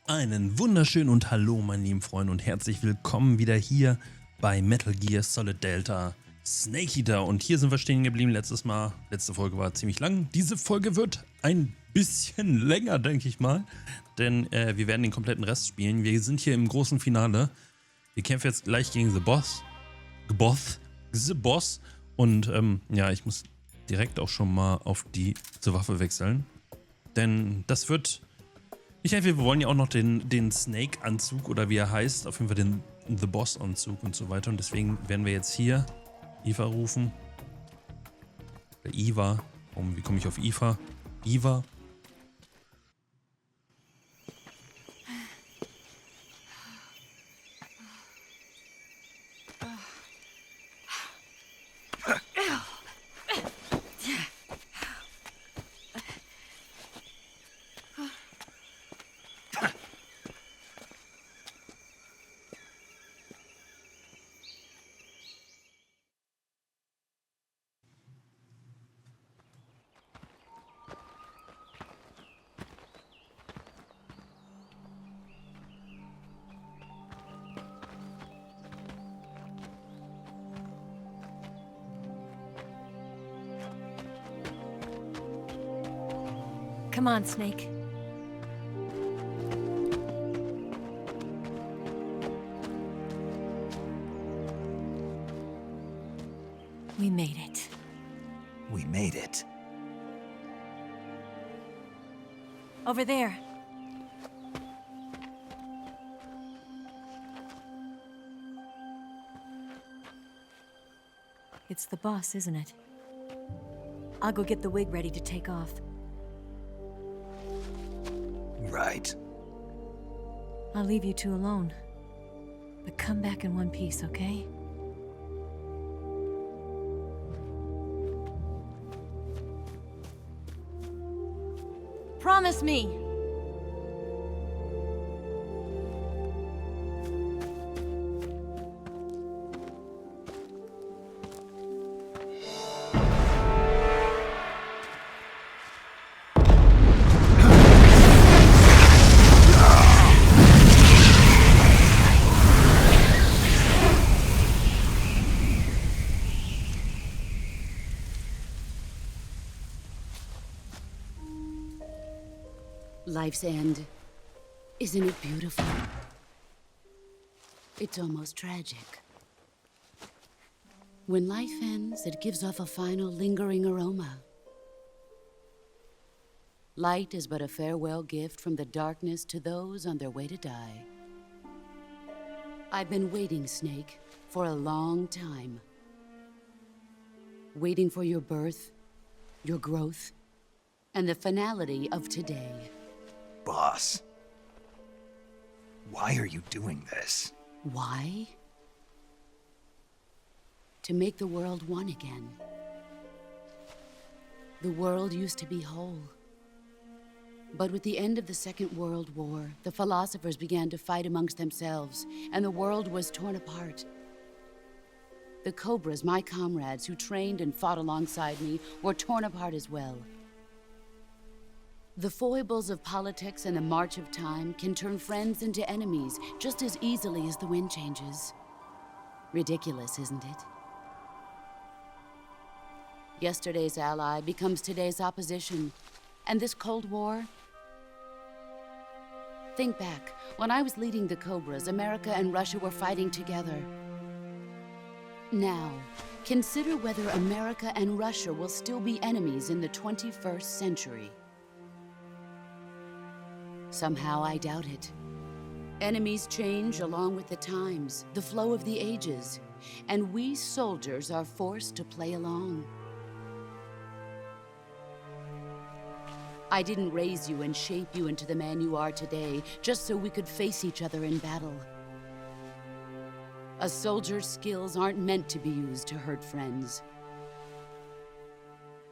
Einen wunderschönen und hallo meine lieben Freunde und herzlich willkommen wieder hier bei Metal Gear Solid Delta Snake Eater. Und hier sind wir stehen geblieben letztes Mal. Letzte Folge war ziemlich lang. Diese Folge wird ein bisschen länger, denke ich mal. Denn wir werden den kompletten Rest spielen. Wir sind hier im großen Finale. Wir kämpfen jetzt gleich gegen The Boss. The Boss. Und ja, ich muss direkt auch schon mal zur Waffe wechseln. Denn das wird... Ich denke, wir wollen ja auch noch den Snake-Anzug oder wie er heißt, auf jeden Fall den The Boss-Anzug und so weiter. Und deswegen werden wir jetzt hier Eva rufen. Oder Eva. Wie komme ich auf Eva? Eva. Come on, Snake. We made it. We made it. Over there. It's the boss, isn't it? I'll go get the wig ready to take off. Right. I'll leave you two alone. But come back in one piece, okay? Promise me! Life's end. Isn't it beautiful? It's almost tragic. When life ends, it gives off a final lingering aroma. Light is but a farewell gift from the darkness to those on their way to die. I've been waiting, Snake, for a long time. Waiting for your birth, your growth, and the finality of today. Boss. Why are you doing this? Why? To make the world one again. The world used to be whole. But with the end of the Second World War, the philosophers began to fight amongst themselves, and the world was torn apart. The Cobras, my comrades who trained and fought alongside me, were torn apart as well. The foibles of politics and the march of time can turn friends into enemies just as easily as the wind changes. Ridiculous, isn't it? Yesterday's ally becomes today's opposition. And this Cold War? Think back. When I was leading the Cobras, America and Russia were fighting together. Now, consider whether America and Russia will still be enemies in the 21st century. Somehow I doubt it. Enemies change along with the times, the flow of the ages, and we soldiers are forced to play along. I didn't raise you and shape you into the man you are today just so we could face each other in battle. A soldier's skills aren't meant to be used to hurt friends.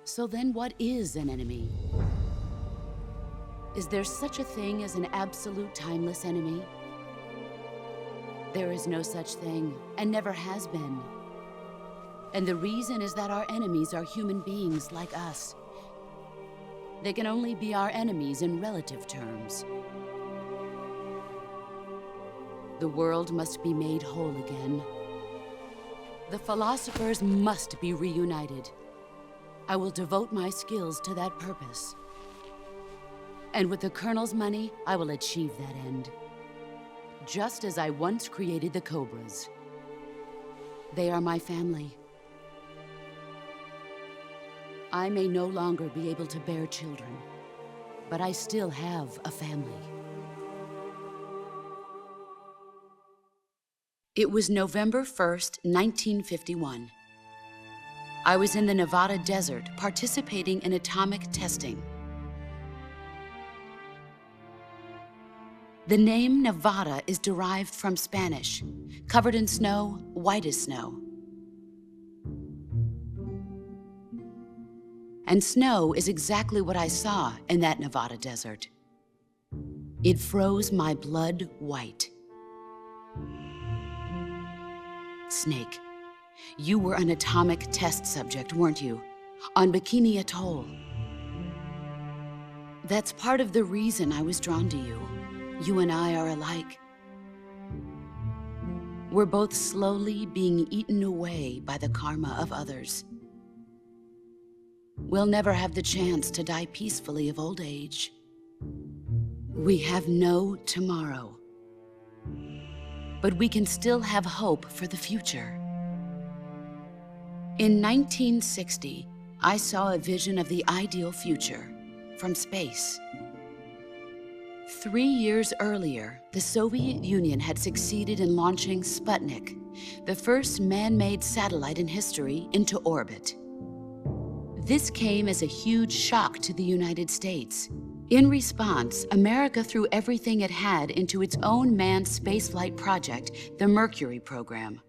So then what is an enemy? Is there such a thing as an absolute timeless enemy? There is no such thing, and never has been. And the reason is that our enemies are human beings like us. They can only be our enemies in relative terms. The world must be made whole again. The philosophers must be reunited. I will devote my skills to that purpose. And with the Colonel's money, I will achieve that end. Just as I once created the Cobras. They are my family. I may no longer be able to bear children, but I still have a family. It was November 1st, 1951. I was in the Nevada desert participating in atomic testing. The name Nevada is derived from Spanish, covered in snow, white as snow. And snow is exactly what I saw in that Nevada desert. It froze my blood white. Snake, you were an atomic test subject, weren't you? On Bikini Atoll. That's part of the reason I was drawn to you. You and I are alike. We're both slowly being eaten away by the karma of others. We'll never have the chance to die peacefully of old age. We have no tomorrow. But we can still have hope for the future. In 1960, I saw a vision of the ideal future from space. 3 years earlier, the Soviet Union had succeeded in launching Sputnik, the first man-made satellite in history, into orbit. This came as a huge shock to the United States. In response, America threw everything it had into its own manned spaceflight project, the Mercury program.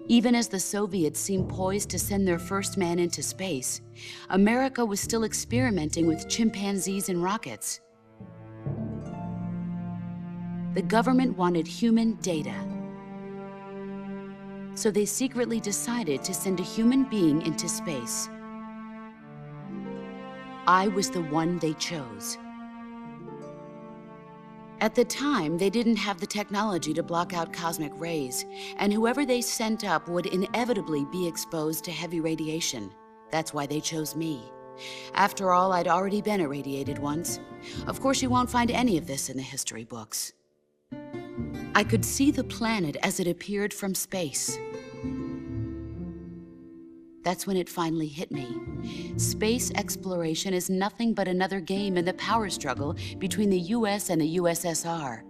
Even as the Soviets seemed poised to send their first man into space, America was still experimenting with chimpanzees and rockets. The government wanted human data. So they secretly decided to send a human being into space. I was the one they chose. At the time, they didn't have the technology to block out cosmic rays, and whoever they sent up would inevitably be exposed to heavy radiation. That's why they chose me. After all, I'd already been irradiated once. Of course, you won't find any of this in the history books. I could see the planet as it appeared from space. That's when it finally hit me. Space exploration is nothing but another game in the power struggle between the US and the USSR.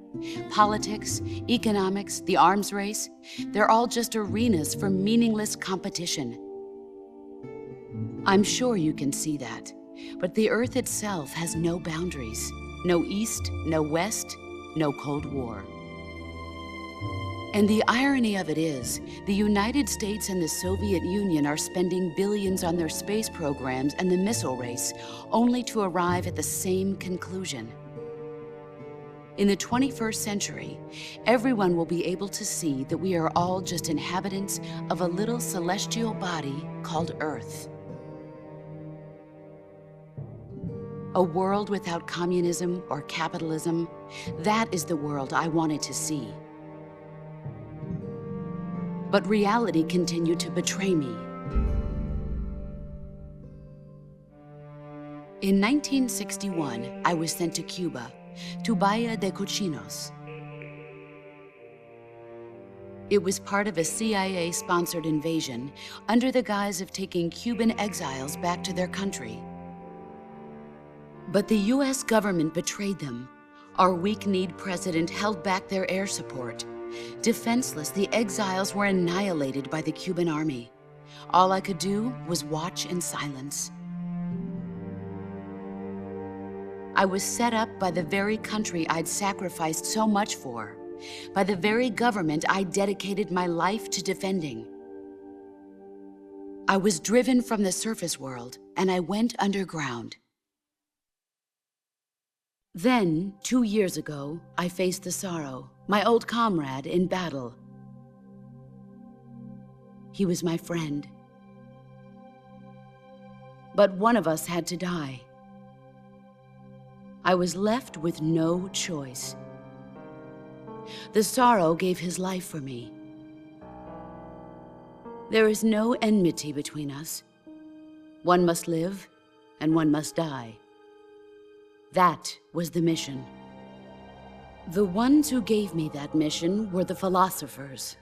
Politics, economics, the arms race, they're all just arenas for meaningless competition. I'm sure you can see that, but the Earth itself has no boundaries. No East, no West, no Cold War. And the irony of it is, the United States and the Soviet Union are spending billions on their space programs and the missile race, only to arrive at the same conclusion. In the 21st century, everyone will be able to see that we are all just inhabitants of a little celestial body called Earth. A world without communism or capitalism, that is the world I wanted to see. But reality continued to betray me. In 1961, I was sent to Cuba, to Bahia de Cochinos. It was part of a CIA-sponsored invasion under the guise of taking Cuban exiles back to their country. But the US government betrayed them. Our weak-kneed president held back their air support. Defenseless, the exiles were annihilated by the Cuban army. All I could do was watch in silence. I was set up by the very country I'd sacrificed so much for, by the very government I dedicated my life to defending. I was driven from the surface world, and I went underground. Then, 2 years ago, I faced the sorrow, my old comrade in battle. He was my friend. But one of us had to die. I was left with no choice. The sorrow gave his life for me. There is no enmity between us. One must live, and one must die. That was the mission. The ones who gave me that mission were the philosophers.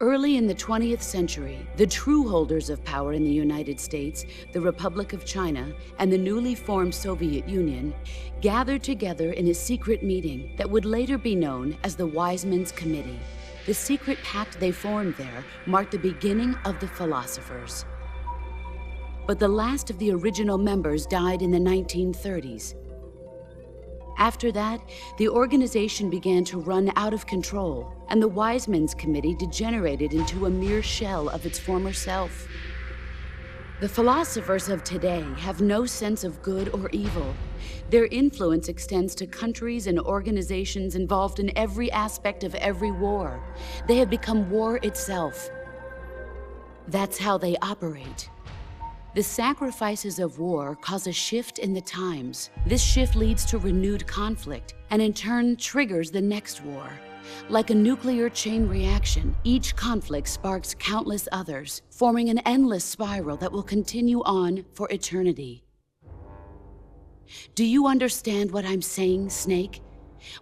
Early in the 20th century, the true holders of power in the United States, the Republic of China, and the newly formed Soviet Union gathered together in a secret meeting that would later be known as the Wise Men's Committee. The secret pact they formed there marked the beginning of the philosophers. But the last of the original members died in the 1930s. After that, the organization began to run out of control, and the Wise Men's Committee degenerated into a mere shell of its former self. The philosophers of today have no sense of good or evil. Their influence extends to countries and organizations involved in every aspect of every war. They have become war itself. That's how they operate. The sacrifices of war cause a shift in the times. This shift leads to renewed conflict, and in turn triggers the next war. Like a nuclear chain reaction, each conflict sparks countless others, forming an endless spiral that will continue on for eternity. Do you understand what I'm saying, Snake?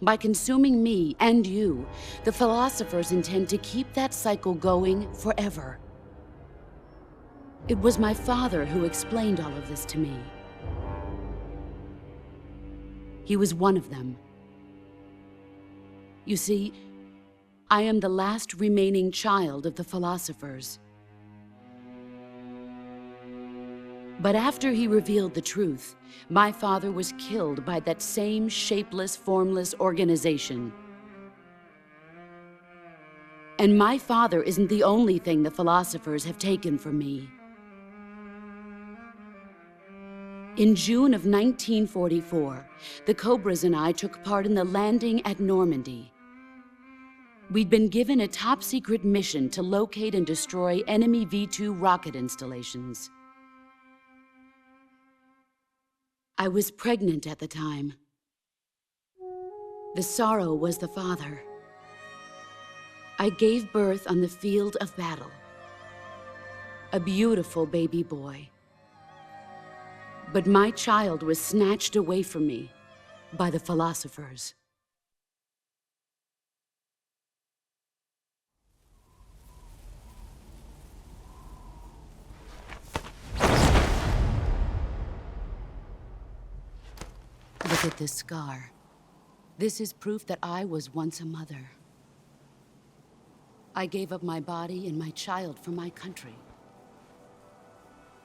By consuming me and you, the philosophers intend to keep that cycle going forever. It was my father who explained all of this to me. He was one of them. You see, I am the last remaining child of the philosophers. But after he revealed the truth, my father was killed by that same shapeless, formless organization. And my father isn't the only thing the philosophers have taken from me. In June of 1944, the Cobras and I took part in the landing at Normandy. We'd been given a top-secret mission to locate and destroy enemy V-2 rocket installations. I was pregnant at the time. The sorrow was the father. I gave birth on the field of battle. A beautiful baby boy. But my child was snatched away from me by the philosophers. Look at this scar. This is proof that I was once a mother. I gave up my body and my child for my country.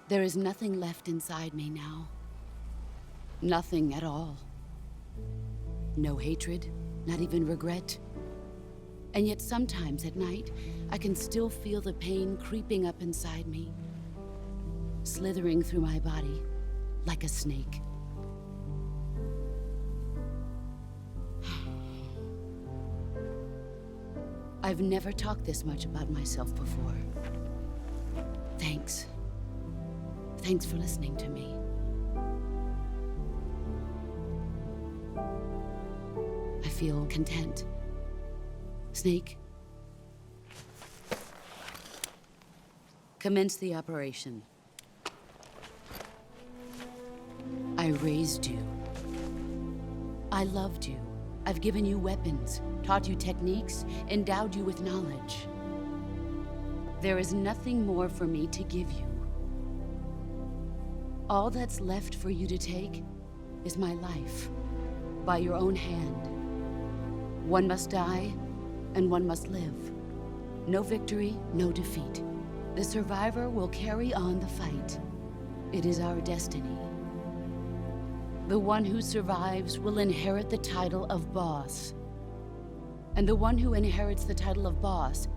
There is nothing left inside me now. Nothing at all. No hatred, not even regret. And yet sometimes at night, I can still feel the pain creeping up inside me, slithering through my body like a snake. I've never talked this much about myself before. Thanks. Thanks for listening to me. I feel content. Snake, commence the operation. I raised you. I loved you. I've given you weapons, taught you techniques, endowed you with knowledge. There is nothing more for me to give you. All that's left for you to take is my life, by your own hand. One must die, and one must live. No victory, no defeat. The survivor will carry on the fight. It is our destiny. The one who survives will inherit the title of boss. And the one who inherits the title of boss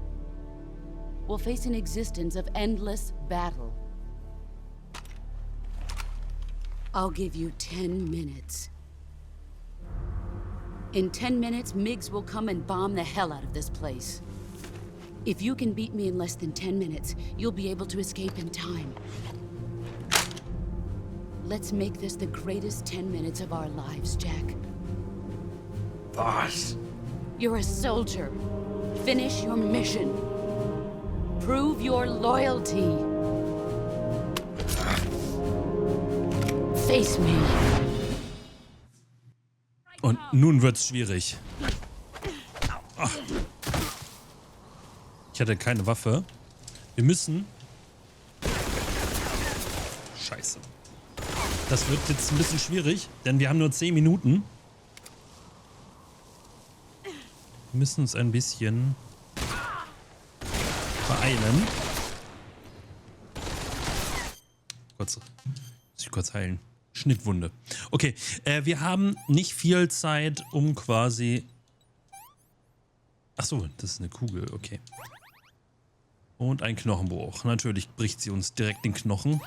will face an existence of endless battle. I'll give you 10 minutes. In 10 minutes, MiGs will come and bomb the hell out of this place. If you can beat me in less than 10 minutes, you'll be able to escape in time. Let's make this the greatest 10 minutes of our lives, Jack. Boss. You're a soldier. Finish your mission. Prove your loyalty. Face me. Und nun wird's schwierig. Ach. Ich hatte keine Waffe. Wir müssen... Scheiße. Das wird jetzt ein bisschen schwierig, denn wir haben nur 10 Minuten. Wir müssen uns ein bisschen beeilen. Muss ich kurz heilen. Schnittwunde. Okay, wir haben nicht viel Zeit, um quasi... Ach so, das ist eine Kugel, okay. Und ein Knochenbruch. Natürlich bricht sie uns direkt den Knochen.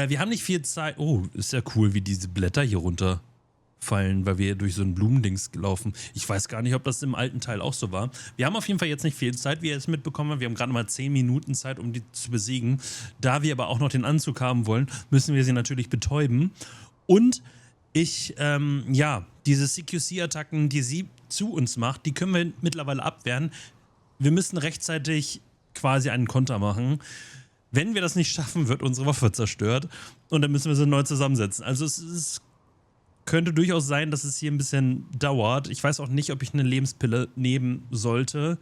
Wir haben nicht viel Zeit... Oh, ist ja cool, wie diese Blätter hier runterfallen, weil wir durch so ein Blumendings laufen. Ich weiß gar nicht, ob das im alten Teil auch so war. Wir haben auf jeden Fall jetzt nicht viel Zeit, wie ihr es mitbekommen habt. Wir haben gerade mal 10 Minuten Zeit, um die zu besiegen. Da wir aber auch noch den Anzug haben wollen, müssen wir sie natürlich betäuben. Und diese CQC-Attacken, die sie zu uns macht, die können wir mittlerweile abwehren. Wir müssen rechtzeitig quasi einen Konter machen. Wenn wir das nicht schaffen, wird unsere Waffe zerstört und dann müssen wir sie neu zusammensetzen. Also es könnte durchaus sein, dass es hier ein bisschen dauert. Ich weiß auch nicht, ob ich eine Lebenspille nehmen sollte,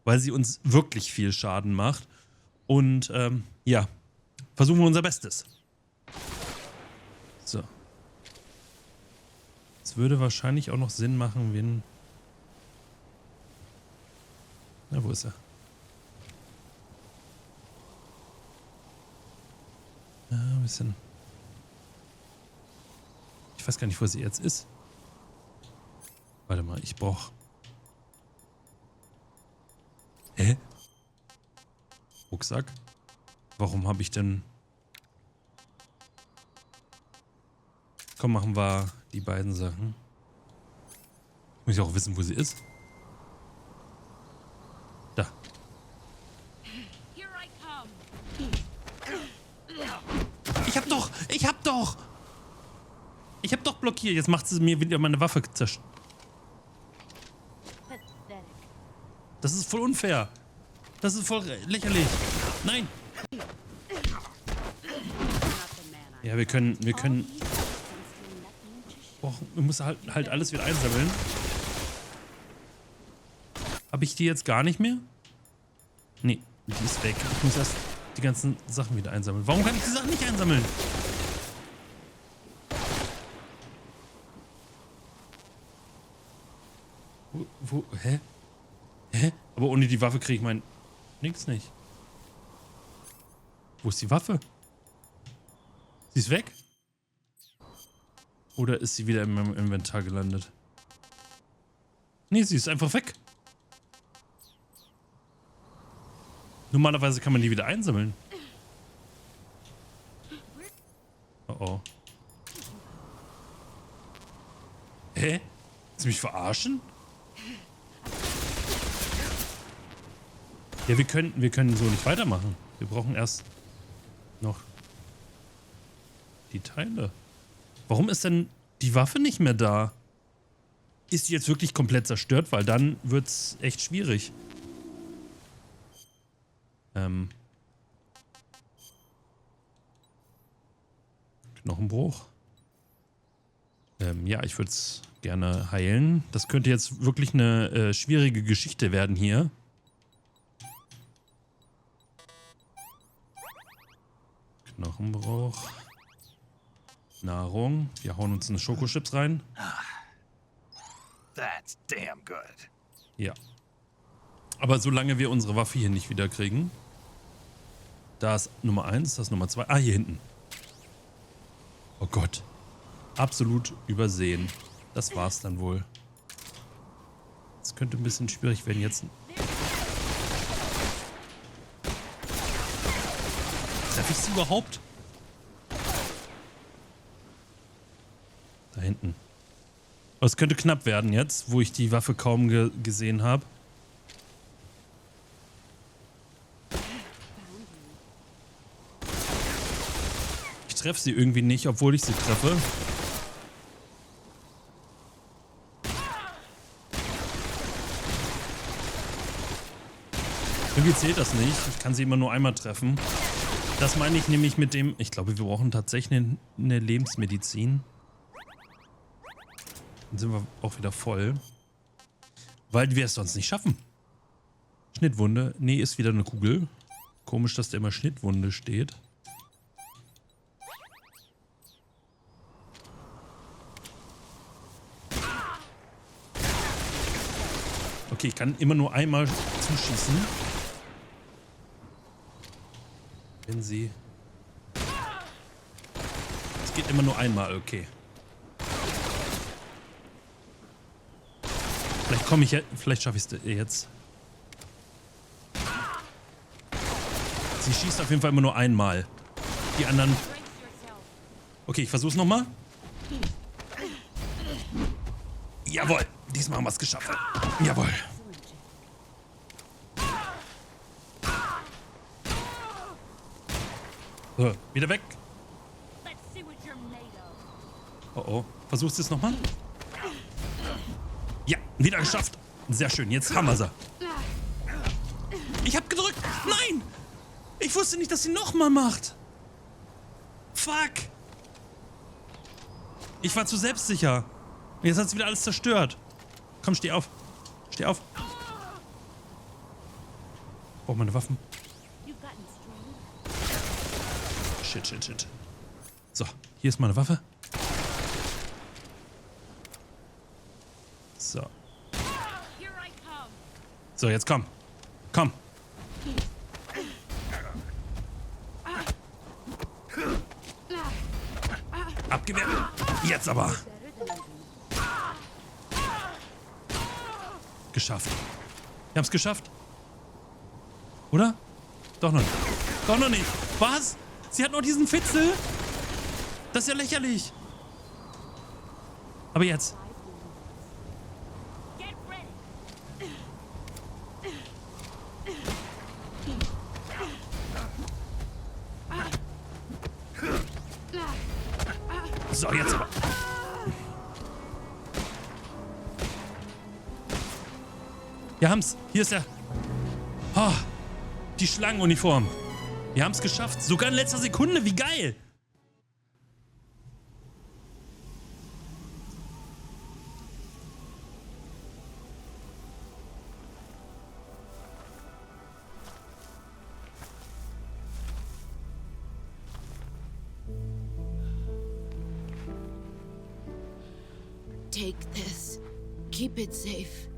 weil sie uns wirklich viel Schaden macht. Und versuchen wir unser Bestes. So. Es würde wahrscheinlich auch noch Sinn machen, wenn... Na, wo ist er? Ja, ein bisschen. Ich weiß gar nicht, wo sie jetzt ist. Warte mal, ich brauch... Hä? Rucksack? Warum habe ich denn... Komm, machen wir die beiden Sachen. Muss ich auch wissen, wo sie ist. Da. Ich hab doch blockiert. Jetzt macht sie mir wieder meine Waffe zerstört. Das ist voll unfair. Das ist voll lächerlich. Nein. Ja, wir können... Oh, wir müssen halt alles wieder einsammeln. Habe ich die jetzt gar nicht mehr? Nee, die ist weg. Ich muss erst die ganzen Sachen wieder einsammeln. Warum kann ich die Sachen nicht einsammeln? Hä? Hä? Aber ohne die Waffe kriege ich nix nicht. Wo ist die Waffe? Sie ist weg? Oder ist sie wieder in meinem Inventar gelandet? Nee, sie ist einfach weg. Normalerweise kann man die wieder einsammeln. Oh oh. Hä? Willst du mich verarschen? Ja, wir können so nicht weitermachen. Wir brauchen erst noch die Teile. Warum ist denn die Waffe nicht mehr da? Ist die jetzt wirklich komplett zerstört? Weil dann wird's echt schwierig. Knochenbruch. Ja, ich würde es gerne heilen. Das könnte jetzt wirklich eine schwierige Geschichte werden hier. Knochenbruch. Nahrung. Wir hauen uns eine Schokochips rein. That's damn good. Ja. Aber solange wir unsere Waffe hier nicht wieder kriegen. Da ist Nummer 1, das ist Nummer 2. Ah, hier hinten. Oh Gott. Absolut übersehen. Das war's dann wohl. Das könnte ein bisschen schwierig werden jetzt. Treffe ich sie überhaupt? Da hinten. Aber es könnte knapp werden jetzt, wo ich die Waffe kaum gesehen habe. Ich treffe sie irgendwie nicht, obwohl ich sie treffe. Irgendwie zählt das nicht. Ich kann sie immer nur einmal treffen. Das meine ich nämlich mit dem... Ich glaube, wir brauchen tatsächlich eine Lebensmedizin. Dann sind wir auch wieder voll. Weil wir es sonst nicht schaffen. Schnittwunde. Nee, ist wieder eine Kugel. Komisch, dass da immer Schnittwunde steht. Okay, ich kann immer nur einmal zuschießen. Wenn sie... Es geht immer nur einmal, okay. Vielleicht komme ich ja... Vielleicht schaffe ich es jetzt. Sie schießt auf jeden Fall immer nur einmal. Die anderen... Okay, ich versuche es nochmal. Jawohl, diesmal haben wir es geschafft. Jawohl. So, wieder weg. Oh oh. Versuchst du es nochmal? Ja, wieder geschafft. Sehr schön, jetzt haben wir sie. Ich hab gedrückt. Nein! Ich wusste nicht, dass sie nochmal macht. Fuck. Ich war zu selbstsicher. Jetzt hat sie wieder alles zerstört. Komm, steh auf. Steh auf. Brauch meine Waffen. Shit, shit, shit. So, hier ist meine Waffe. So. So, jetzt komm. Komm. Abgewehrt. Jetzt aber. Geschafft. Wir haben es geschafft. Oder? Doch noch nicht. Doch noch nicht. Was? Sie hat noch diesen Fitzel? Das ist ja lächerlich. Aber jetzt. So, jetzt aber. Wir haben's. Hier ist er. Oh, die Schlangenuniform. Wir haben's geschafft. Sogar in letzter Sekunde. Wie geil. Take this. Keep it safe.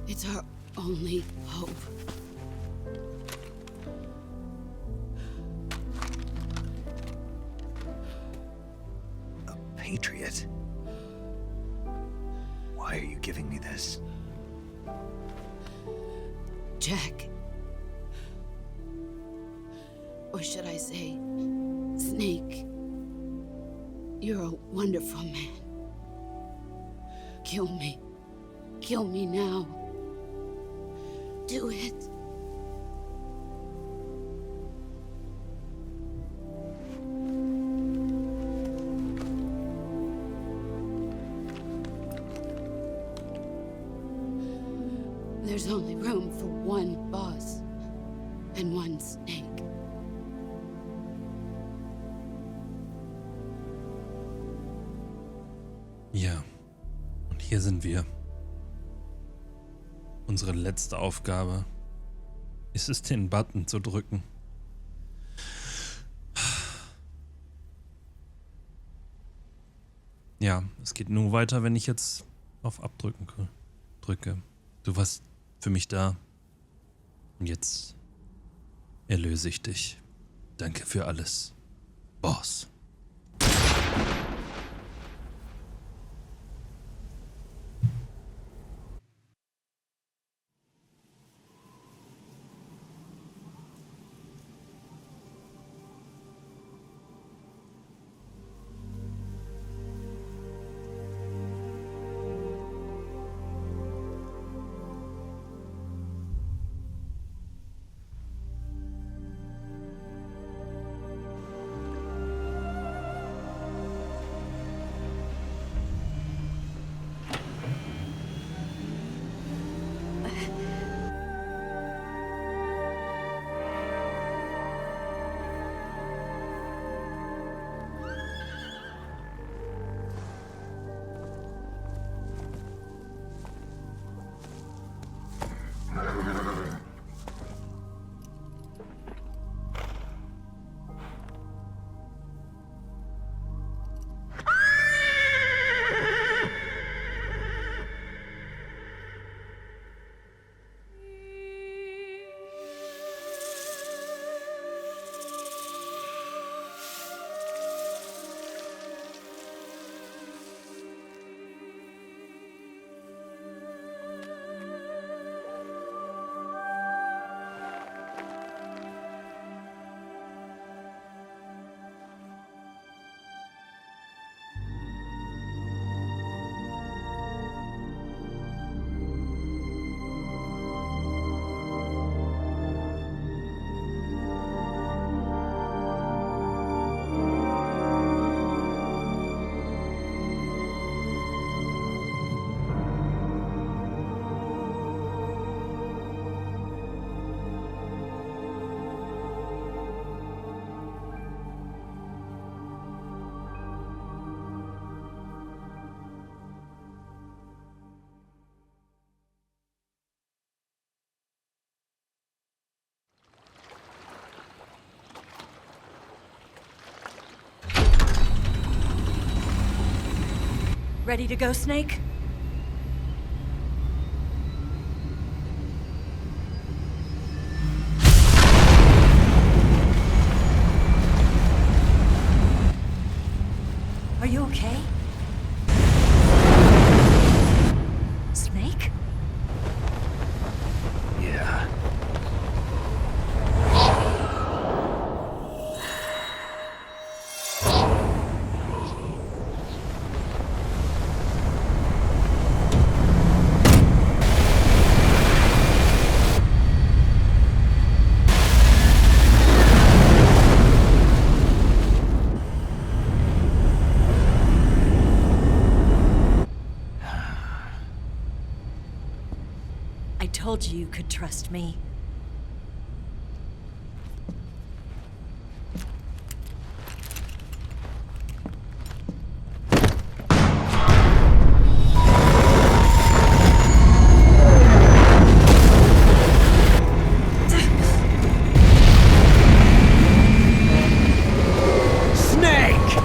It's our only hope. A patriot? Why are you giving me this? Jack. Or should I say, Snake? You're a wonderful man. Kill me. Kill me now. Do it. There's only room for one boss and one snake. Ja, und hier sind wir. Unsere letzte Aufgabe ist es, den Button zu drücken. Ja, es geht nur weiter, wenn ich jetzt auf Abdrücken drücke. Du warst für mich da. Und jetzt erlöse ich dich. Danke für alles, Boss. ready to go, Snake? Are you okay? Snake? Yeah. I told you could trust me. Snake!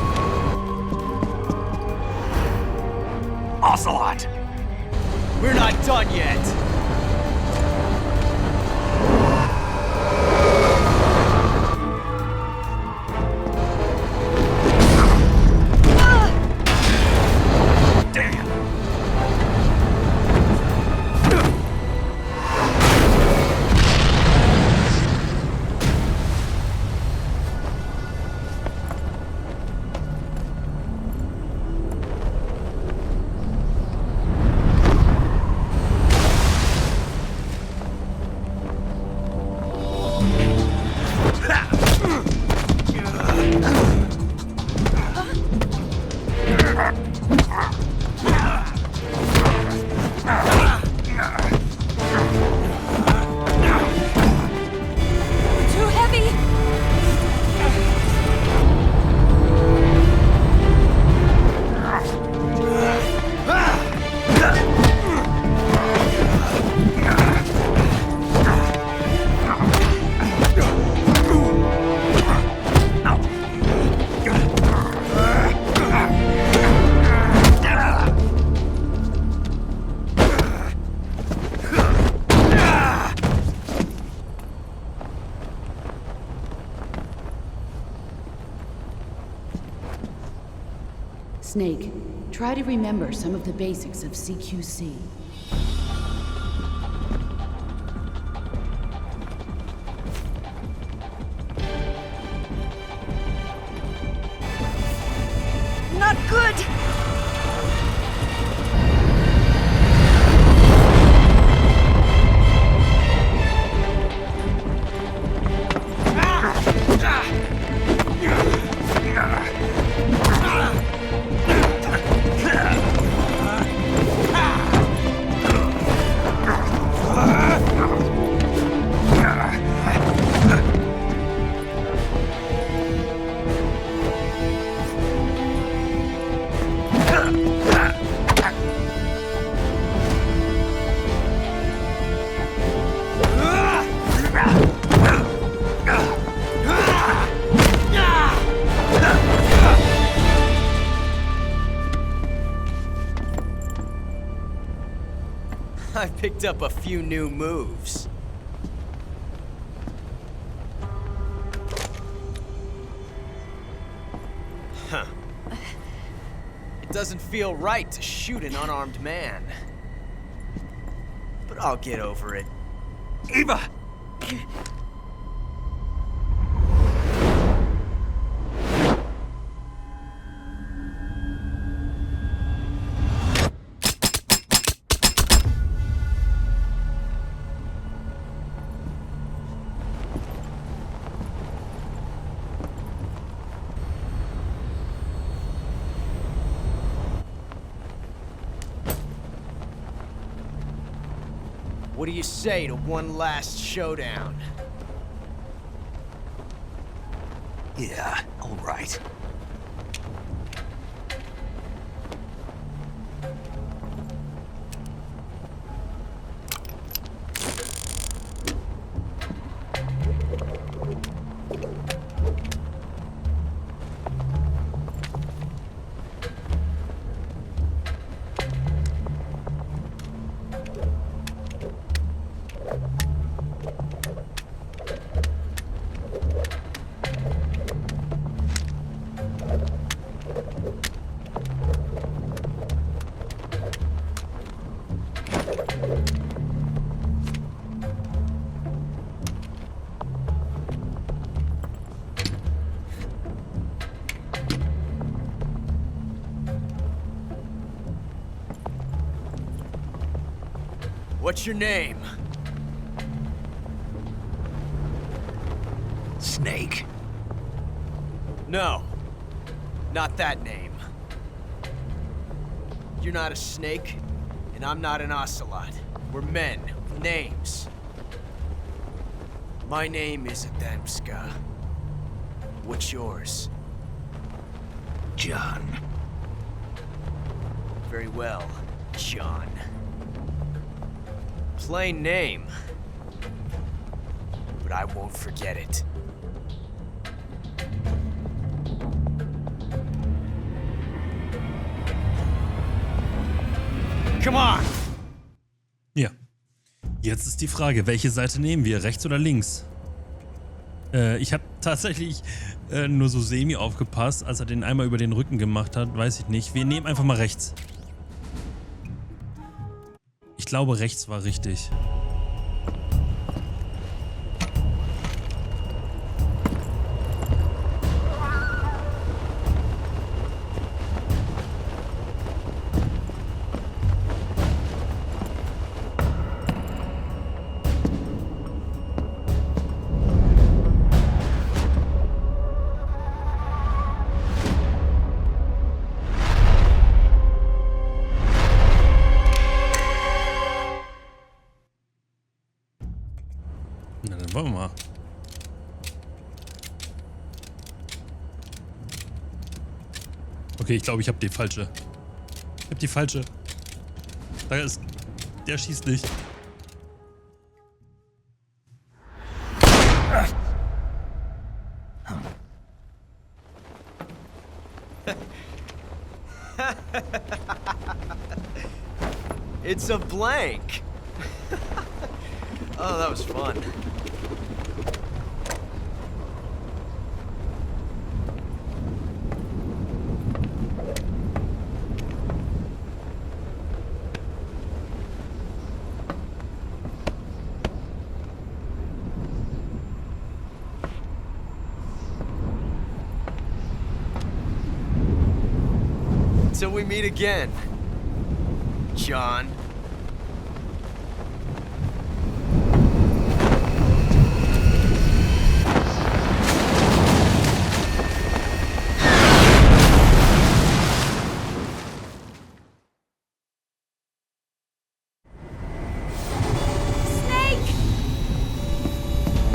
Ocelot! We're not done yet! Too heavy! Snake, try to remember some of the basics of CQC. Not good! I picked up a few new moves. Huh. It doesn't feel right to shoot an unarmed man. But I'll get over it. Eva! What do you say to one last showdown? Yeah, all right. What's your name? Snake. No. Not that name. You're not a snake, and I'm not an ocelot. We're men with names. My name is Adamska. What's yours? John. Very well, John. Plain name. But I won't forget it. Come on! Ja. Jetzt ist die Frage, welche Seite nehmen wir? Rechts oder links? Ich habe tatsächlich nur so semi aufgepasst, als er den einmal über den Rücken gemacht hat. Weiß ich nicht. Wir nehmen einfach mal rechts. Ich glaube, rechts war richtig. Na, dann wollen wir mal. Okay, ich glaube, ich habe die falsche. Ich habe die falsche. Da ist... Der schießt nicht. It's a blank. Oh, that was fun. Till we meet again, John. Snake!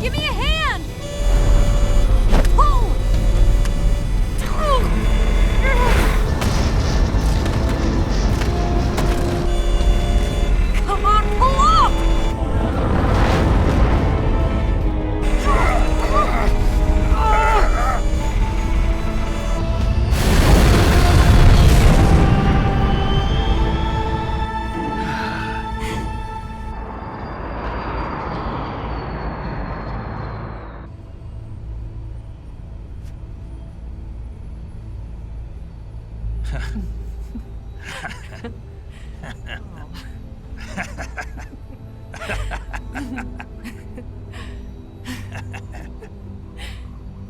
Give me a hand! Pull! Come on, pull up!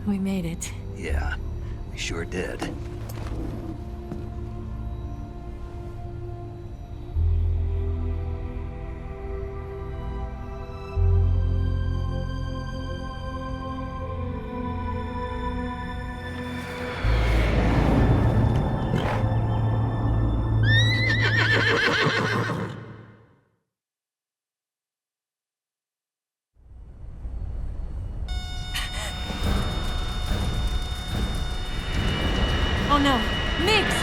We made it. Yeah, we sure did. Oh no, Migs!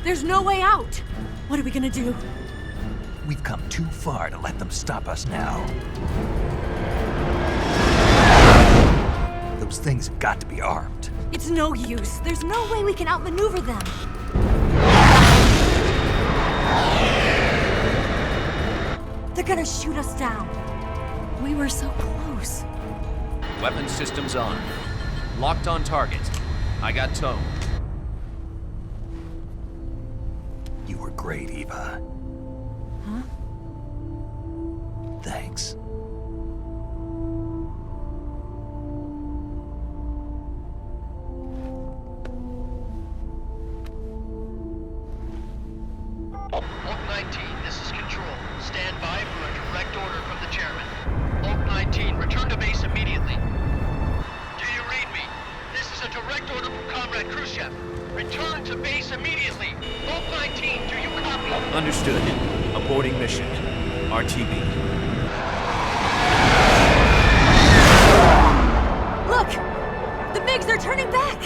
There's no way out! What are we gonna do? We've come too far to let them stop us now. Those things have got to be armed. It's no use. There's no way we can outmaneuver them. They're gonna shoot us down. We were so close. Weapon systems on. Locked on target. I got towed. You were great, Eva. Huh? Return to base immediately. Vault 19, do you copy? Understood. Aborting mission. RTB. Look! The MiGs are turning back!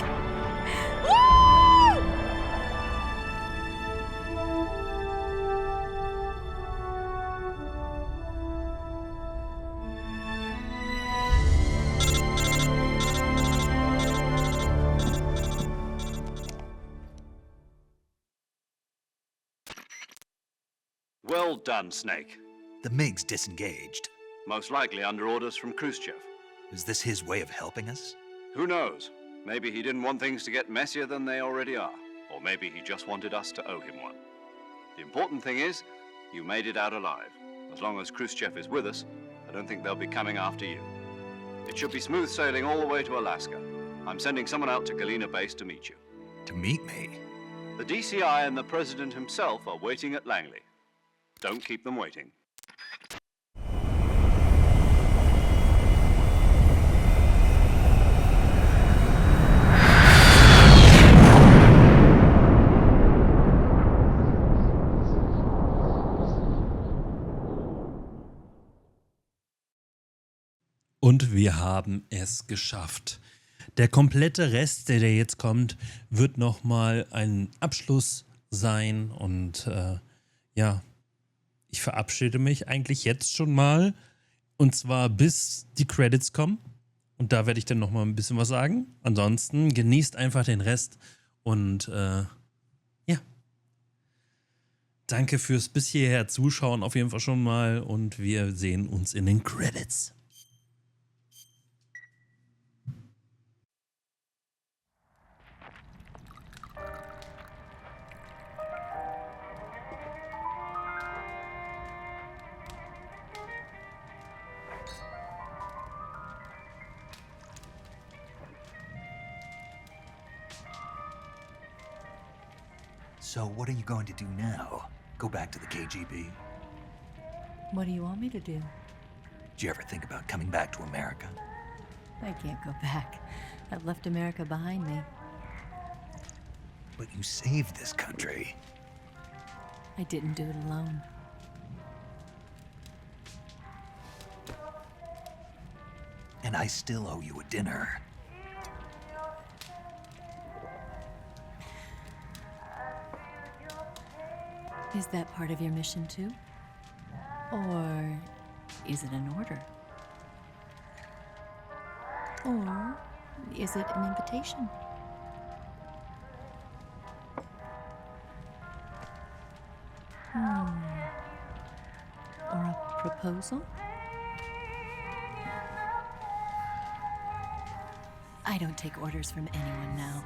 Woo! Well done, Snake. The MiGs disengaged. Most likely under orders from Khrushchev. Is this his way of helping us? Who knows? Maybe he didn't want things to get messier than they already are. Or maybe he just wanted us to owe him one. The important thing is, you made it out alive. As long as Khrushchev is with us, I don't think they'll be coming after you. It should be smooth sailing all the way to Alaska. I'm sending someone out to Galena Base to meet you. To meet me? The DCI and the President himself are waiting at Langley. Don't keep them waiting. Und wir haben es geschafft. Der komplette Rest, der jetzt kommt, wird nochmal ein Abschluss sein. Und ja, ich verabschiede mich eigentlich jetzt schon mal. Und zwar bis die Credits kommen. Und da werde ich dann nochmal ein bisschen was sagen. Ansonsten genießt einfach den Rest. Und ja, danke fürs bis hierher Zuschauen auf jeden Fall schon mal. Und wir sehen uns in den Credits. So what are you going to do now? Go back to the KGB? What do you want me to do? Did you ever think about coming back to America? I can't go back. I've left America behind me. But you saved this country. I didn't do it alone. And I still owe you a dinner. Is that part of your mission too? Or is it an order? Or is it an invitation? Or a proposal? I don't take orders from anyone now.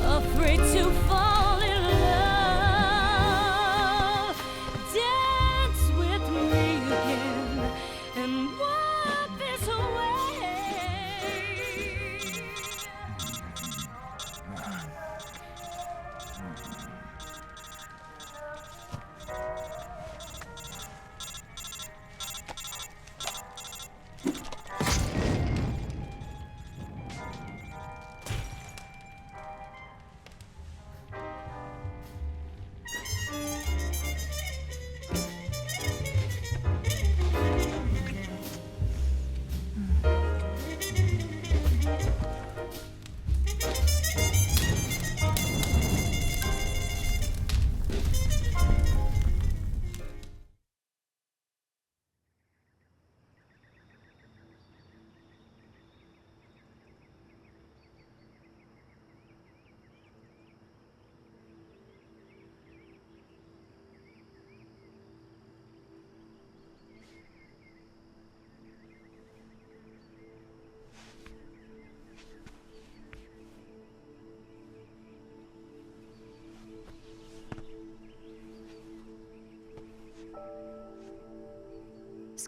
Afraid to fall in love.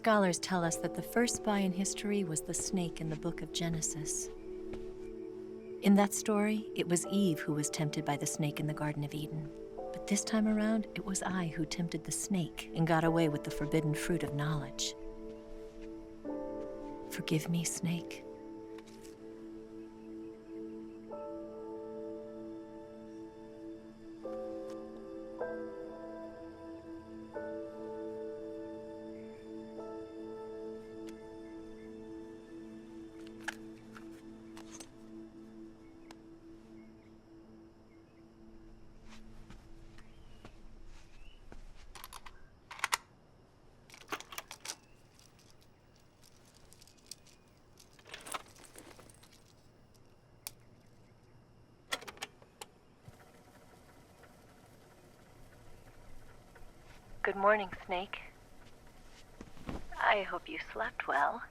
Scholars tell us that the first spy in history was the snake in the book of Genesis. In that story, it was Eve who was tempted by the snake in the Garden of Eden. But this time around, it was I who tempted the snake and got away with the forbidden fruit of knowledge. Forgive me, snake. Good morning, Snake. I hope you slept well.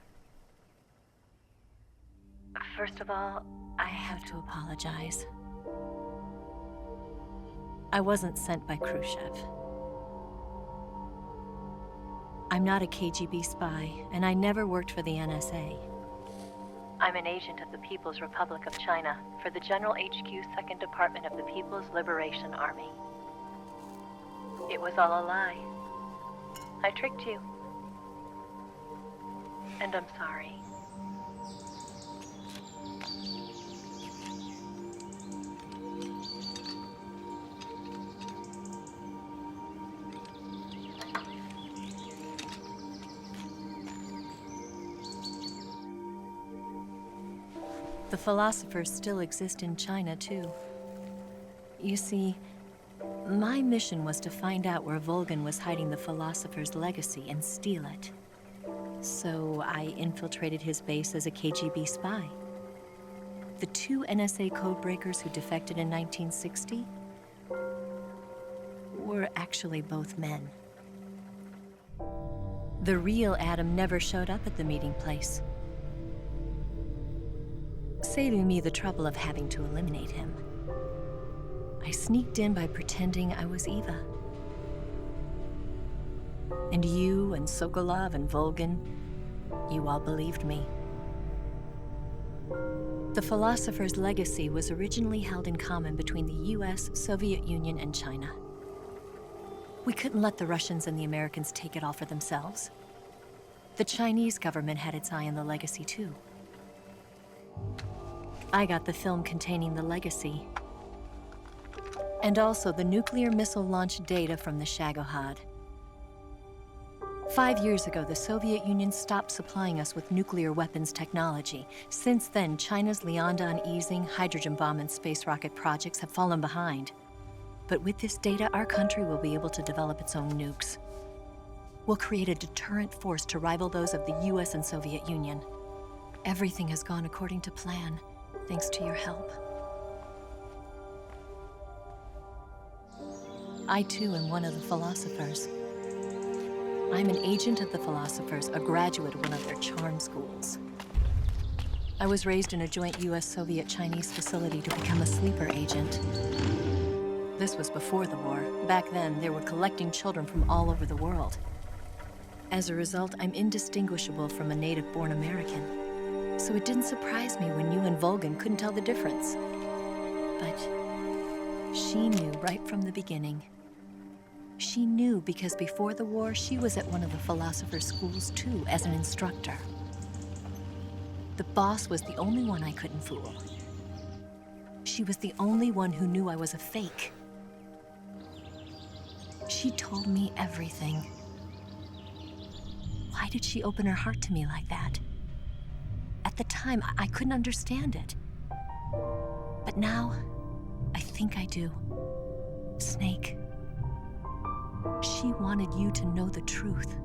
First of all, I have to apologize. I wasn't sent by Khrushchev. I'm not a KGB spy, and I never worked for the NSA. I'm an agent of the People's Republic of China for the General HQ 2nd Department of the People's Liberation Army. It was all a lie. I tricked you. And I'm sorry. The philosophers still exist in China, too. You see, my mission was to find out where Volgan was hiding the philosopher's legacy and steal it. So I infiltrated his base as a KGB spy. The 2 NSA codebreakers who defected in 1960 were actually both men. The real Adam never showed up at the meeting place, saving me the trouble of having to eliminate him. I sneaked in by pretending I was Eva. And you and Sokolov and Volgan, you all believed me. The philosopher's legacy was originally held in common between the US, Soviet Union, and China. We couldn't let the Russians and the Americans take it all for themselves. The Chinese government had its eye on the legacy too. I got the film containing the legacy, and also the nuclear missile launch data from the Shagohod. 5 years ago, the Soviet Union stopped supplying us with nuclear weapons technology. Since then, China's Liaodong easing, hydrogen bomb, and space rocket projects have fallen behind. But with this data, our country will be able to develop its own nukes. We'll create a deterrent force to rival those of the US and Soviet Union. Everything has gone according to plan, thanks to your help. I too am one of the philosophers. I'm an agent of the philosophers, a graduate of one of their charm schools. I was raised in a joint US-Soviet-Chinese facility to become a sleeper agent. This was before the war. Back then, they were collecting children from all over the world. As a result, I'm indistinguishable from a native-born American. So it didn't surprise me when you and Volgan couldn't tell the difference. But she knew right from the beginning. She knew because before the war, she was at one of the philosopher's schools too, as an instructor. The boss was the only one I couldn't fool. She was the only one who knew I was a fake. She told me everything. Why did she open her heart to me like that? At the time, I couldn't understand it. But now, I think I do. Snake. She wanted you to know the truth.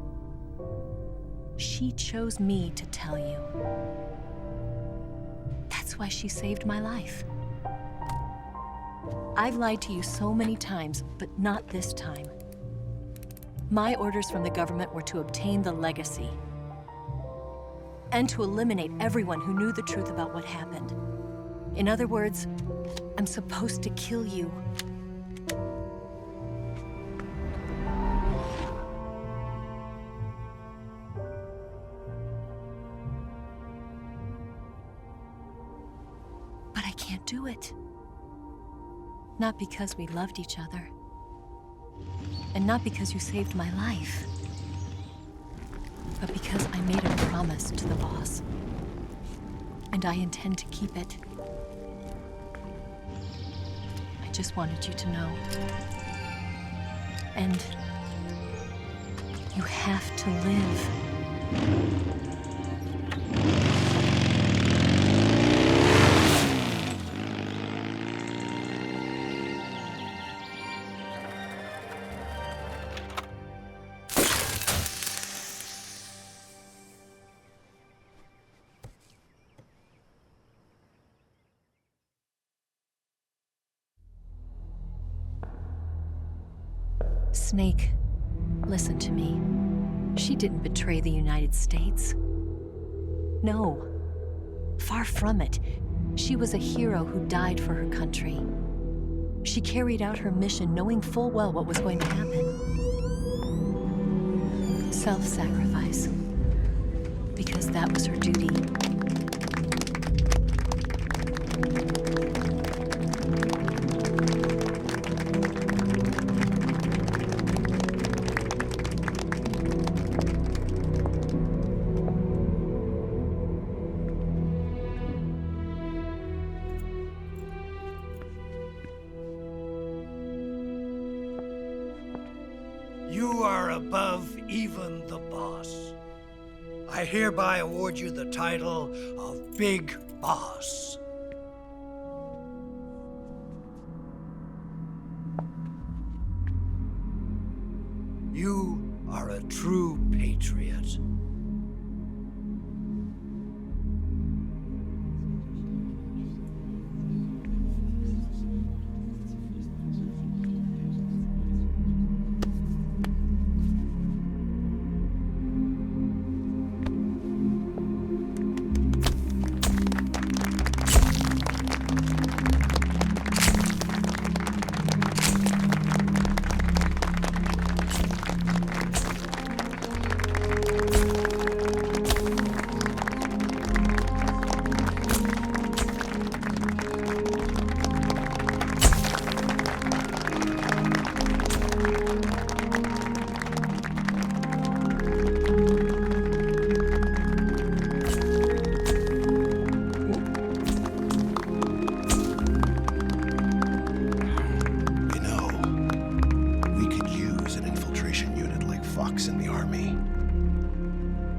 She chose me to tell you. That's why she saved my life. I've lied to you so many times, but not this time. My orders from the government were to obtain the legacy and to eliminate everyone who knew the truth about what happened. In other words, I'm supposed to kill you. do it. Not because we loved each other. And not because you saved my life. But because I made a promise to the boss. And I intend to keep it. I just wanted you to know. And you have to live. Snake, listen to me. She didn't betray the United States. No, far from it. She was a hero who died for her country. She carried out her mission knowing full well what was going to happen. Self-sacrifice. Because that was her duty. You are above even the boss. I hereby award you the title of Big Boss. You are a true patriot.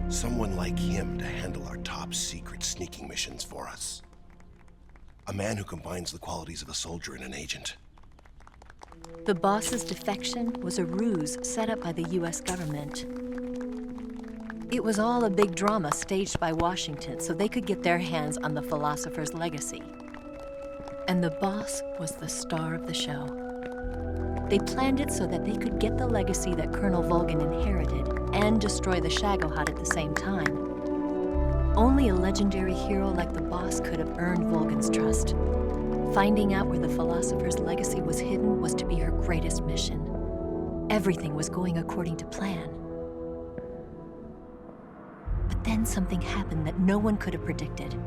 Someone like him to handle our top secret sneaking missions for us. A man who combines the qualities of a soldier and an agent. The boss's defection was a ruse set up by the US government. It was all a big drama staged by Washington so they could get their hands on the philosopher's legacy. And the boss was the star of the show. They planned it so that they could get the legacy that Colonel Volgan inherited and destroy the Shagohod at the same time. Only a legendary hero like the boss could have earned Volgan's trust. Finding out where the philosopher's legacy was hidden was to be her greatest mission. Everything was going according to plan. But then something happened that no one could have predicted.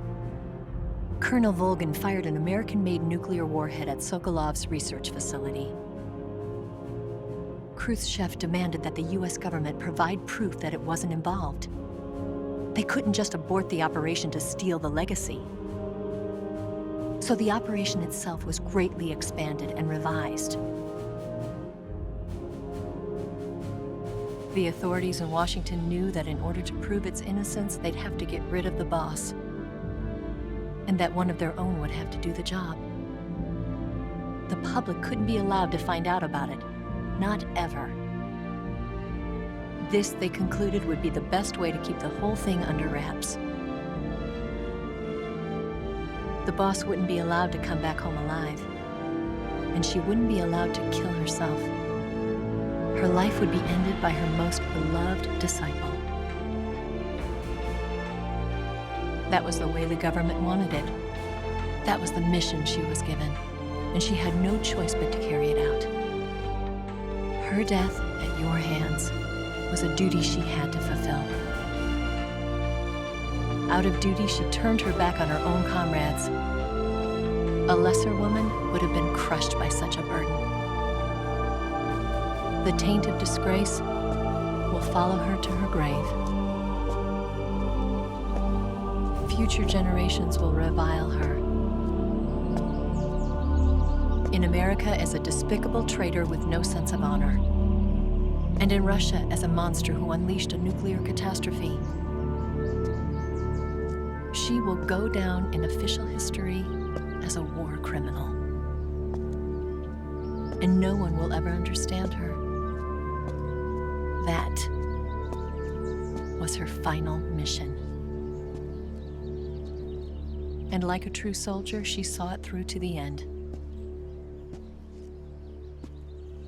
Colonel Volgan fired an American-made nuclear warhead at Sokolov's research facility. Khrushchev demanded that the US government provide proof that it wasn't involved. They couldn't just abort the operation to steal the legacy. So the operation itself was greatly expanded and revised. The authorities in Washington knew that in order to prove its innocence, they'd have to get rid of the boss, and that one of their own would have to do the job. The public couldn't be allowed to find out about it. Not ever. This, they concluded, would be the best way to keep the whole thing under wraps. The boss wouldn't be allowed to come back home alive, and she wouldn't be allowed to kill herself. Her life would be ended by her most beloved disciple. That was the way the government wanted it. That was the mission she was given, and she had no choice but to carry it out. Her death at your hands was a duty she had to fulfill. Out of duty, she turned her back on her own comrades A lesser woman would have been crushed by such a burden. The taint of disgrace will follow her to her grave. Future generations will revile her. In America as a despicable traitor with no sense of honor. And in Russia as a monster who unleashed a nuclear catastrophe. She will go down in official history as a war criminal. And no one will ever understand her. That was her final mission. And like a true soldier, she saw it through to the end.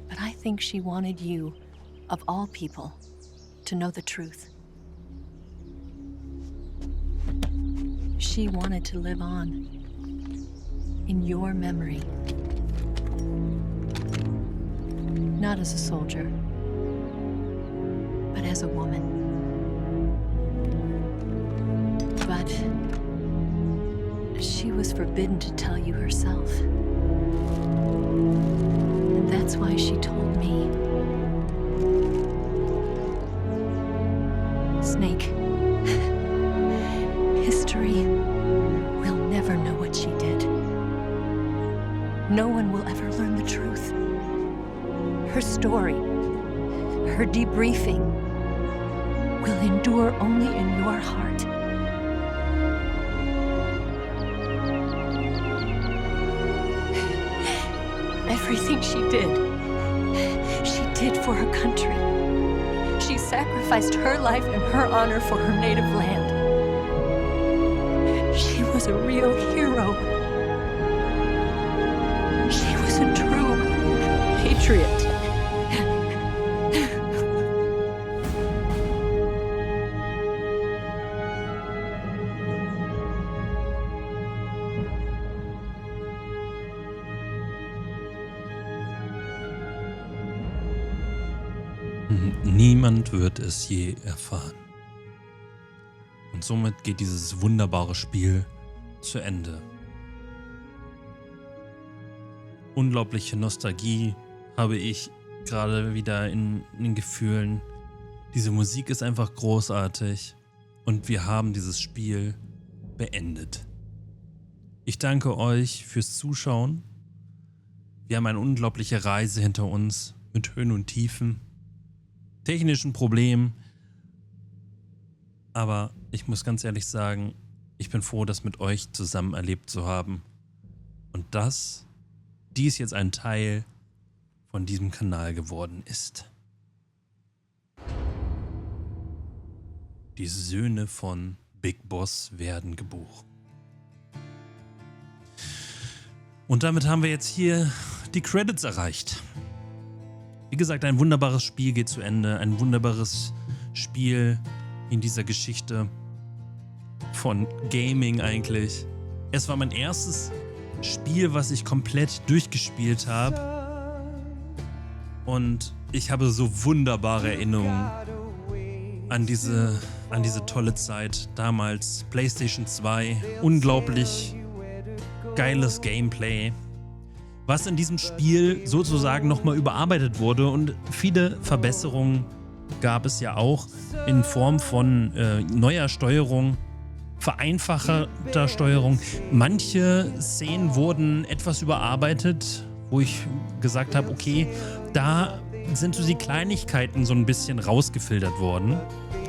But I think she wanted you, of all people, to know the truth. She wanted to live on in your memory. Not as a soldier, but as a woman. But she was forbidden to tell you herself. And that's why she told me. Snake, history will never know what she did. No one will ever learn the truth. Her story, her debriefing, will endure only in your heart. Everything she did for her country. She sacrificed her life and her honor for her native land. She was a real hero. She was a true patriot. Niemand wird es je erfahren. Und somit geht dieses wunderbare Spiel zu Ende. Unglaubliche Nostalgie habe ich gerade wieder in den Gefühlen. Diese Musik ist einfach großartig und wir haben dieses Spiel beendet. Ich danke euch fürs Zuschauen. Wir haben eine unglaubliche Reise hinter uns mit Höhen und Tiefen, technischen Problemen, aber ich muss ganz ehrlich sagen, ich bin froh, das mit euch zusammen erlebt zu haben und dies jetzt ein Teil von diesem Kanal geworden ist. Die Söhne von Big Boss werden geboren. Und damit haben wir jetzt hier die Credits erreicht. Wie gesagt, ein wunderbares Spiel geht zu Ende. Ein wunderbares Spiel in dieser Geschichte von Gaming eigentlich. Es war mein erstes Spiel, was ich komplett durchgespielt habe. Und ich habe so wunderbare Erinnerungen an diese tolle Zeit. Damals PlayStation 2. Unglaublich geiles Gameplay. Was in diesem Spiel sozusagen nochmal überarbeitet wurde und viele Verbesserungen gab es ja auch in Form von neuer Steuerung, vereinfachter Steuerung. Manche Szenen wurden etwas überarbeitet, wo ich gesagt habe, okay, da sind so die Kleinigkeiten so ein bisschen rausgefiltert worden.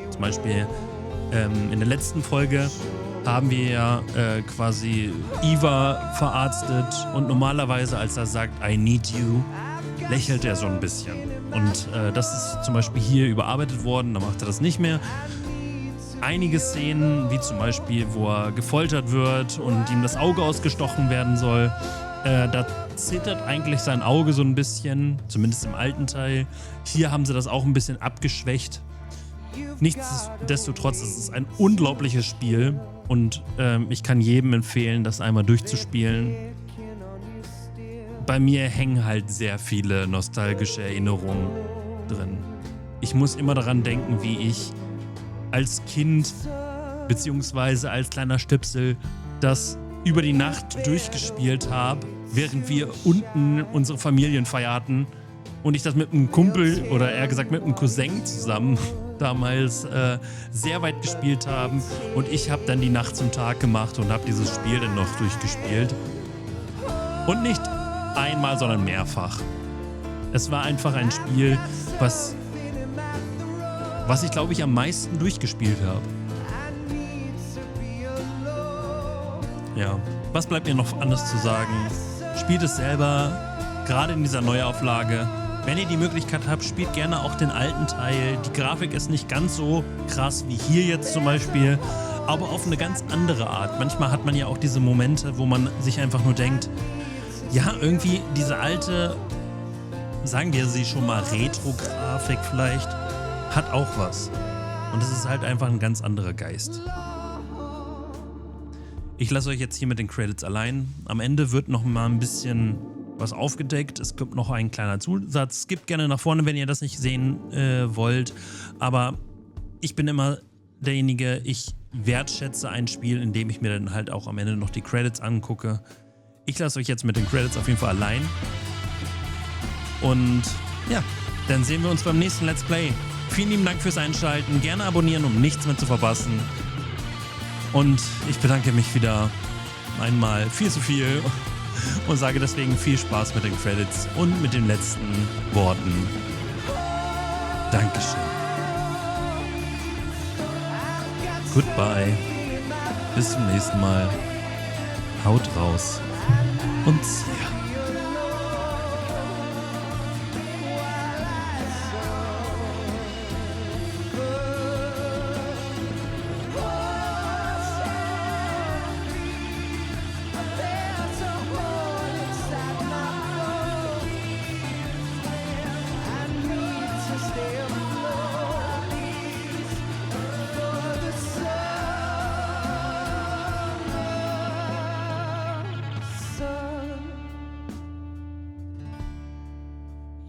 Zum Beispiel in der letzten Folge haben wir ja quasi Eva verarztet und normalerweise, als er sagt, I need you, lächelt er so ein bisschen. Und das ist zum Beispiel hier überarbeitet worden, da macht er das nicht mehr. Einige Szenen, wie zum Beispiel, wo er gefoltert wird und ihm das Auge ausgestochen werden soll, da zittert eigentlich sein Auge so ein bisschen, zumindest im alten Teil. Hier haben sie das auch ein bisschen abgeschwächt. Nichtsdestotrotz ist es ein unglaubliches Spiel und ich kann jedem empfehlen, das einmal durchzuspielen. Bei mir hängen halt sehr viele nostalgische Erinnerungen drin. Ich muss immer daran denken, wie ich als Kind beziehungsweise als kleiner Stöpsel das über die Nacht durchgespielt habe, während wir unten unsere Familienfeier hatten und ich das mit einem Kumpel oder eher gesagt mit einem Cousin zusammen damals sehr weit gespielt haben und ich habe dann die Nacht zum Tag gemacht und habe dieses Spiel dann noch durchgespielt. Und nicht einmal, sondern mehrfach. Es war einfach ein Spiel, was ich glaube ich am meisten durchgespielt habe. Ja, was bleibt mir noch anders zu sagen? Spielt es selber, gerade in dieser Neuauflage. Wenn ihr die Möglichkeit habt, spielt gerne auch den alten Teil. Die Grafik ist nicht ganz so krass wie hier jetzt zum Beispiel, aber auf eine ganz andere Art. Manchmal hat man ja auch diese Momente, wo man sich einfach nur denkt, ja, irgendwie diese alte, sagen wir sie schon mal, Retro-Grafik vielleicht, hat auch was. Und es ist halt einfach ein ganz anderer Geist. Ich lasse euch jetzt hier mit den Credits allein. Am Ende wird noch mal ein bisschen was aufgedeckt. Es gibt noch ein kleiner Zusatz. Skippt gerne nach vorne, wenn ihr das nicht sehen wollt. Aber ich bin immer derjenige, ich wertschätze ein Spiel, indem ich mir dann halt auch am Ende noch die Credits angucke. Ich lasse euch jetzt mit den Credits auf jeden Fall allein. Und ja, dann sehen wir uns beim nächsten Let's Play. Vielen lieben Dank fürs Einschalten. Gerne abonnieren, um nichts mehr zu verpassen. Und ich bedanke mich wieder einmal viel zu viel und sage deswegen viel Spaß mit den Credits und mit den letzten Worten. Dankeschön. Goodbye. Bis zum nächsten Mal. Haut raus und sehr.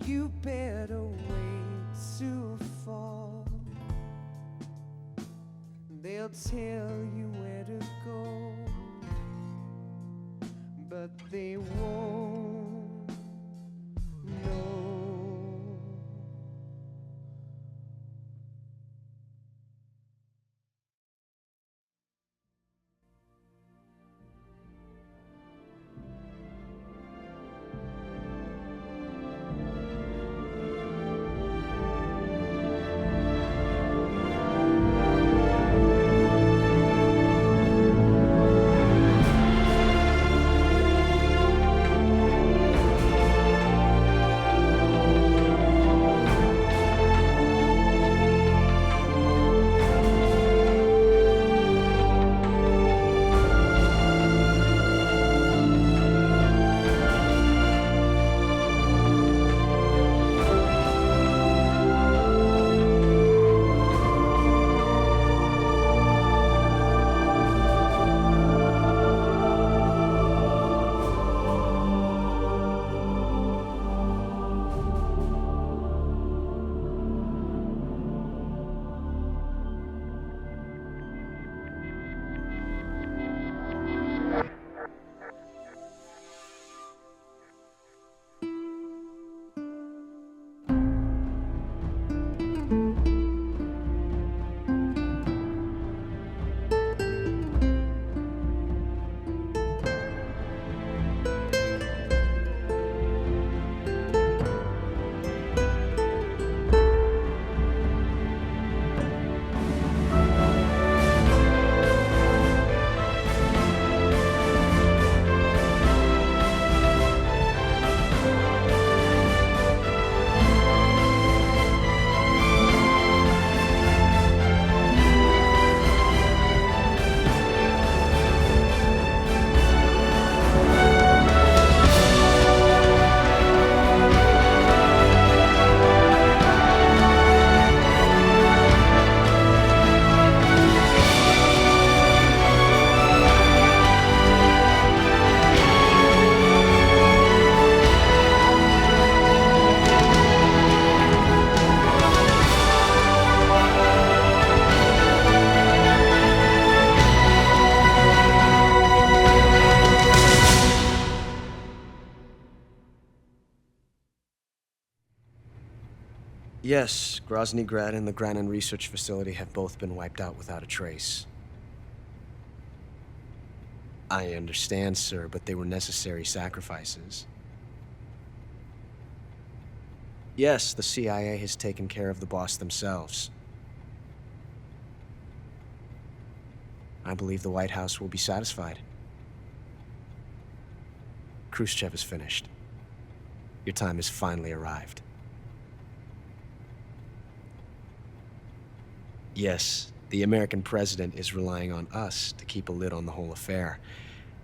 You better wait to fall. They'll tell you where to go, but they won't know. Yes, Grozny Grad and the Granin Research Facility have both been wiped out without a trace. I understand, sir, but they were necessary sacrifices. Yes, the CIA has taken care of the boss themselves. I believe the White House will be satisfied. Khrushchev is finished. Your time has finally arrived. Yes, the American president is relying on us to keep a lid on the whole affair.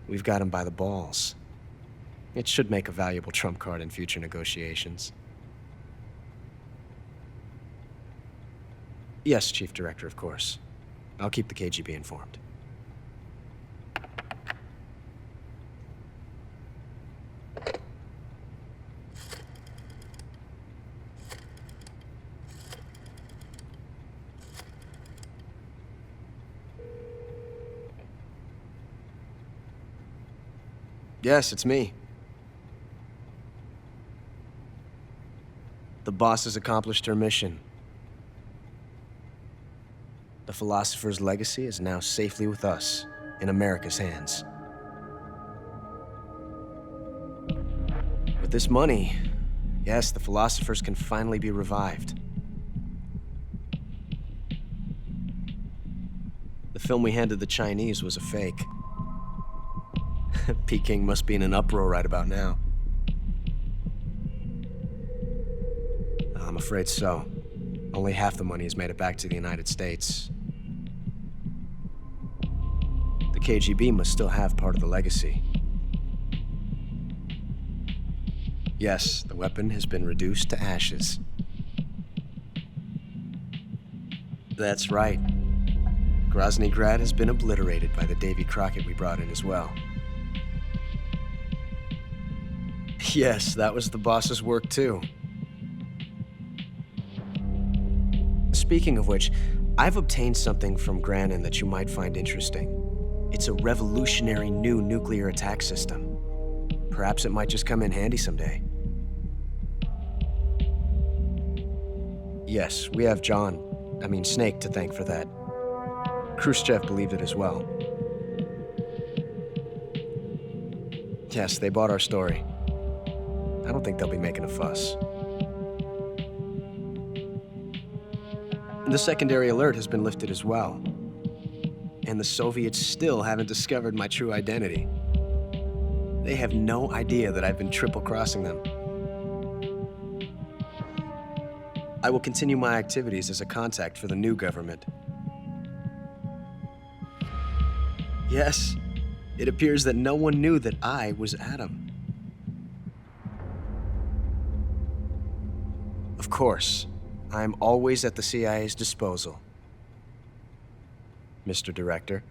We've got him by the balls. It should make a valuable trump card in future negotiations. Yes, Chief Director, of course. I'll keep the KGB informed. Yes, it's me. The boss has accomplished her mission. The philosopher's legacy is now safely with us, in America's hands. With this money, yes, the philosophers can finally be revived. The film we handed the Chinese was a fake. Peking must be in an uproar right about now. I'm afraid so. Only half the money has made it back to the United States. The KGB must still have part of the legacy. Yes, the weapon has been reduced to ashes. That's right. Grozny Grad has been obliterated by the Davy Crockett we brought in as well. Yes, that was the boss's work too. Speaking of which, I've obtained something from Granin that you might find interesting. It's a revolutionary new nuclear attack system. Perhaps it might just come in handy someday. Yes, we have Snake to thank for that. Khrushchev believed it as well. Yes, they bought our story. I don't think they'll be making a fuss. The secondary alert has been lifted as well. And the Soviets still haven't discovered my true identity. They have no idea that I've been triple-crossing them. I will continue my activities as a contact for the new government. Yes, it appears that no one knew that I was Adam. Of course, I'm always at the CIA's disposal, Mr. Director.